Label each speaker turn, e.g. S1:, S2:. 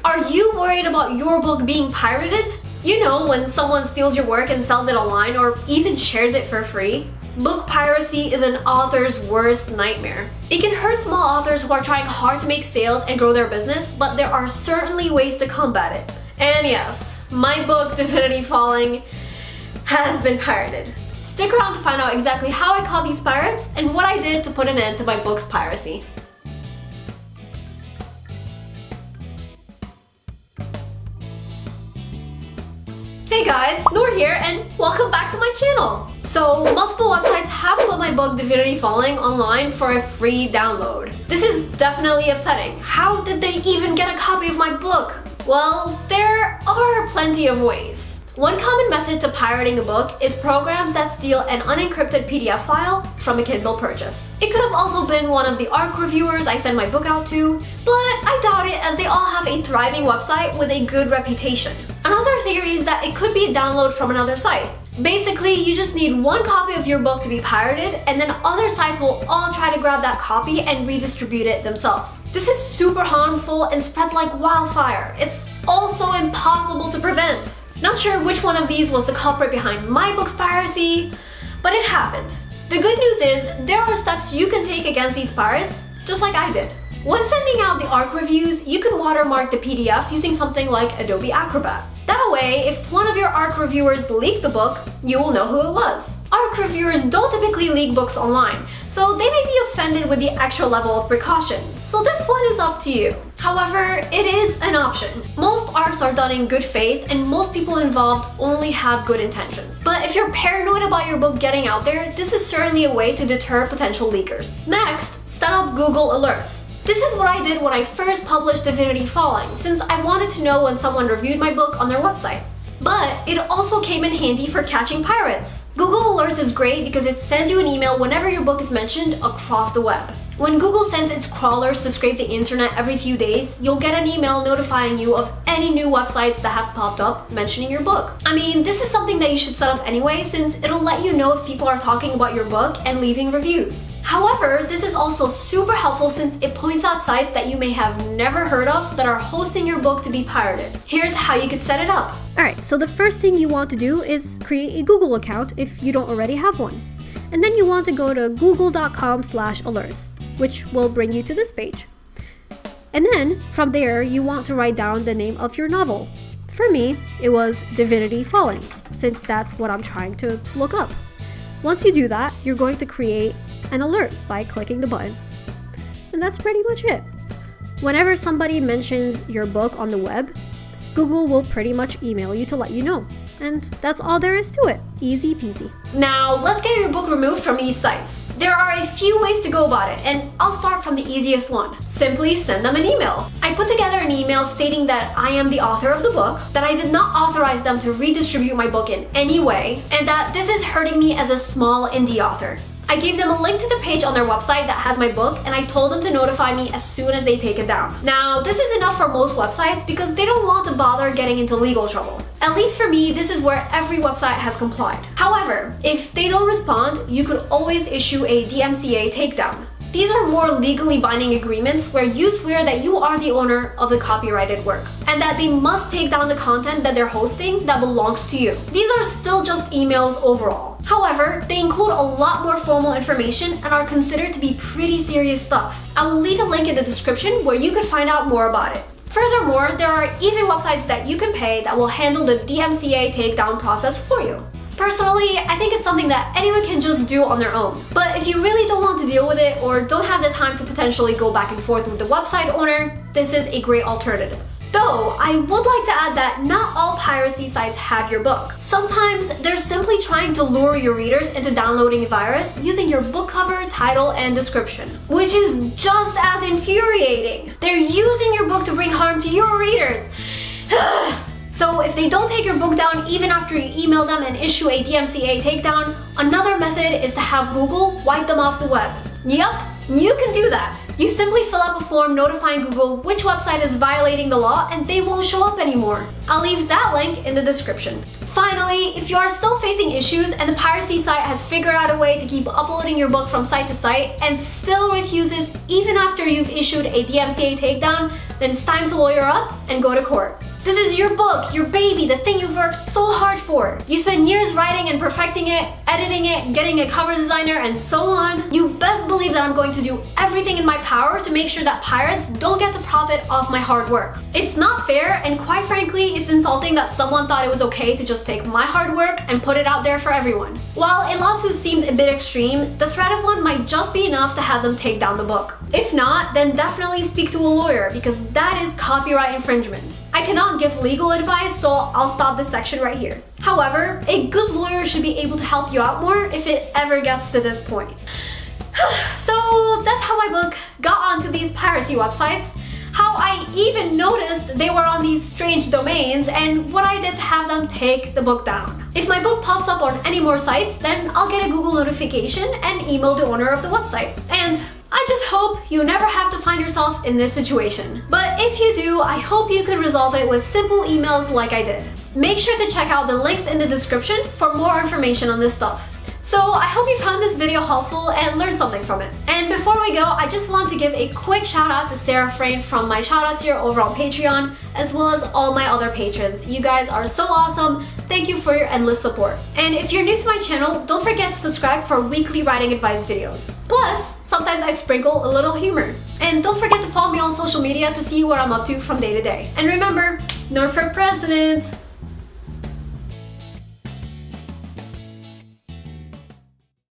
S1: Are you worried about your book being pirated? You know, when someone steals your work and sells it online or even shares it for free? Book piracy is an author's worst nightmare. It can hurt small authors who are trying hard to make sales and grow their business, but there are certainly ways to combat it. And yes, my book, Divinity Falling, has been pirated. Stick around to find out exactly how I caught these pirates and what I did to put an end to my book's piracy. Hey guys, Nour here and welcome back to my channel. So, multiple websites have put my book Divinity Falling online for a free download. This is definitely upsetting. How did they even get a copy of my book? Well, there are plenty of ways. One common method to pirating a book is programs that steal an unencrypted PDF file from a Kindle purchase. It could have also been one of the ARC reviewers I send my book out to, but I doubt it as they all have a thriving website with a good reputation. Another theory is that it could be a download from another site. Basically, you just need one copy of your book to be pirated, and then other sites will all try to grab that copy and redistribute it themselves. This is super harmful and spreads like wildfire. It's also impossible to prevent. Not sure which one of these was the culprit behind my book's piracy, but it happened. The good news is there are steps you can take against these pirates, just like I did. When sending out the ARC reviews, you can watermark the PDF using something like Adobe Acrobat. That way, if one of your ARC reviewers leaked the book, you will know who it was. ARC reviewers don't typically leak books online, so they may be offended with the extra level of precaution, so this one is up to you. However, it is an option. Most ARCs are done in good faith and most people involved only have good intentions. But if you're paranoid about your book getting out there, this is certainly a way to deter potential leakers. Next, set up Google Alerts. This is what I did when I first published Divinity Falling, since I wanted to know when someone reviewed my book on their website. But it also came in handy for catching pirates. Google Alerts is great because it sends you an email whenever your book is mentioned across the web. When Google sends its crawlers to scrape the internet every few days, you'll get an email notifying you of any new websites that have popped up mentioning your book. I mean, this is something that you should set up anyway, since it'll let you know if people are talking about your book and leaving reviews. However, this is also super helpful since it points out sites that you may have never heard of that are hosting your book to be pirated. Here's how you could set it up.
S2: Alright, so the first thing you want to do is create a Google account if you don't already have one. And then you want to go to google.com/alerts, which will bring you to this page. And then from there, you want to write down the name of your novel. For me, it was Divinity Falling, since that's what I'm trying to look up. Once you do that, you're going to create an alert by clicking the button. And that's pretty much it. Whenever somebody mentions your book on the web, Google will pretty much email you to let you know. And that's all there is to it. Easy peasy.
S1: Now, let's get your book removed from these sites. There are a few ways to go about it, and I'll start from the easiest one. Simply send them an email. I put together an email stating that I am the author of the book, that I did not authorize them to redistribute my book in any way, and that this is hurting me as a small indie author. I gave them a link to the page on their website that has my book, and I told them to notify me as soon as they take it down. Now, this is enough for most websites because they don't want to bother getting into legal trouble. At least for me, this is where every website has complied. However, if they don't respond, you could always issue a DMCA takedown. These are more legally binding agreements where you swear that you are the owner of the copyrighted work and that they must take down the content that they're hosting that belongs to you. These are still just emails overall. However, they include a lot more formal information and are considered to be pretty serious stuff. I will leave a link in the description where you could find out more about it. Furthermore, there are even websites that you can pay that will handle the DMCA takedown process for you. Personally, I think it's something that anyone can just do on their own. But if you really don't want to deal with it or don't have the time to potentially go back and forth with the website owner, this is a great alternative. Though, I would like to add that not all piracy sites have your book. Sometimes they're simply trying to lure your readers into downloading a virus using your book cover, title, and description, which is just as infuriating. They're using your book to bring harm to your readers. So if they don't take your book down even after you email them and issue a DMCA takedown, another method is to have Google wipe them off the web. Yup, you can do that. You simply fill out a form notifying Google which website is violating the law and they won't show up anymore. I'll leave that link in the description. Finally, if you are still facing issues and the piracy site has figured out a way to keep uploading your book from site to site and still refuses even after you've issued a DMCA takedown, then it's time to lawyer up and go to court. This is your book, your baby, the thing you've worked so hard for. You spent years writing and perfecting it, editing it, getting a cover designer, and so on. You best believe that I'm going to do everything in my power to make sure that pirates don't get to profit off my hard work. It's not fair, and quite frankly, it's insulting that someone thought it was okay to just take my hard work and put it out there for everyone. While a lawsuit seems a bit extreme, the threat of one might just be enough to have them take down the book. If not, then definitely speak to a lawyer, because that is copyright infringement. I cannot give legal advice, so I'll stop this section right here. However, a good lawyer should be able to help you out more if it ever gets to this point. So that's how my book got onto these piracy websites, how I even noticed they were on these strange domains, and what I did to have them take the book down. If my book pops up on any more sites, then I'll get a Google notification and email the owner of the website. And I just hope you never have to find yourself in this situation. But if you do, I hope you can resolve it with simple emails like I did. Make sure to check out the links in the description for more information on this stuff. So I hope you found this video helpful and learned something from it. And before we go, I just want to give a quick shout out to Sarah Frayne from my shout out tier over on Patreon, as well as all my other patrons. You guys are so awesome. Thank you for your endless support. And if you're new to my channel, don't forget to subscribe for weekly writing advice videos. Plus, sometimes I sprinkle a little humor. And don't forget to follow me on social media to see what I'm up to from day to day. And remember, Nour for president!